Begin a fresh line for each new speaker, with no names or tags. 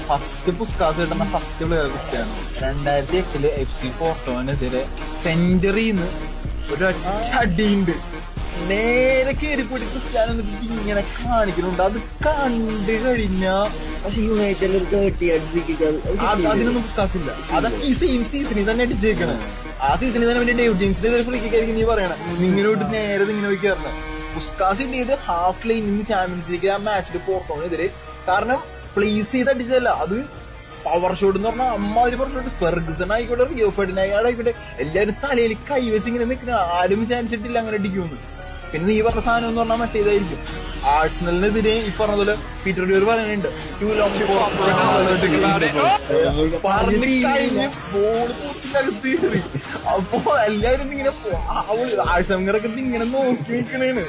First Puskas കിട്ടുന്ന first player Cristiano. 2008 FC പോർട്ടോനെതിരെ സെഞ്ചറിന്ന് ഒരൊറ്റ അടിയുണ്ട്, നേരെ കയറിപ്പോയിട്ട് ക്രിസ്ത്യാനോ എന്നിട്ട് ഇങ്ങനെ കാണിക്കുന്നുണ്ട്. അത് കണ്ടു കഴിഞ്ഞാ
പക്ഷെ യുണൈറ്റഡിൽ 30
അതിനൊന്നും പുസ്കാസ് ഇല്ല. അതൊക്കെ ഈ സെയിം സീസണിൽ തന്നെ അടിച്ചേക്കണ്. ആ സീസണിൽ തന്നെ പിന്നെ ഡേവിഡ് ജെയിംസിന്റെ ഫ്രീ കിക്കായിരിക്കും നീ പറയണ. നിങ്ങളോട്ട് നേരെ ഇങ്ങനെ പോയി കയറണം. പുസ്കാസ് കിട്ടിയത് ഹാഫ് ലൈനിൽ നിന്ന് ചാമ്പ്യൻസ് ലീഗ് ആ മാച്ചിൽ പോർട്ടോനെതിരെ. കാരണം പ്ലേസ് ചെയ്ത് അടിച്ചതല്ല, അത് പവർ ഷോട്ട് എന്ന് പറഞ്ഞാൽ അമ്മാതിരി പവർ ഷോട്ട്. ഫെർഗസൺ ആയിക്കോട്ടെ, റിയോ ഫെർഡിനാൻഡ് ആയിക്കോട്ടെ, എല്ലാവരും തലയിൽ കൈവച്ച് ഇങ്ങനെ നിൽക്കണ. ആരും ചാൻസിട്ടില്ല അങ്ങനെ അടിക്കുമെന്ന്. പിന്നെ നീ പറഞ്ഞ സാധനം എന്ന് പറഞ്ഞാൽ മറ്റേതായിരിക്കും, ആഴ്സണലിനെതിരെ ഈ പറഞ്ഞ പോലെ പീറ്റർ ഡ്യൂർ പറയുന്നുണ്ട് കഴിഞ്ഞ് ബോൾ പോസ്റ്റിന്റെ അകത്ത് കയറി. അപ്പൊ എല്ലാവരും ഇങ്ങനെ ആഴ്സണലൊക്കെ ഇങ്ങനെ നോക്കി നിൽക്കണേണ്.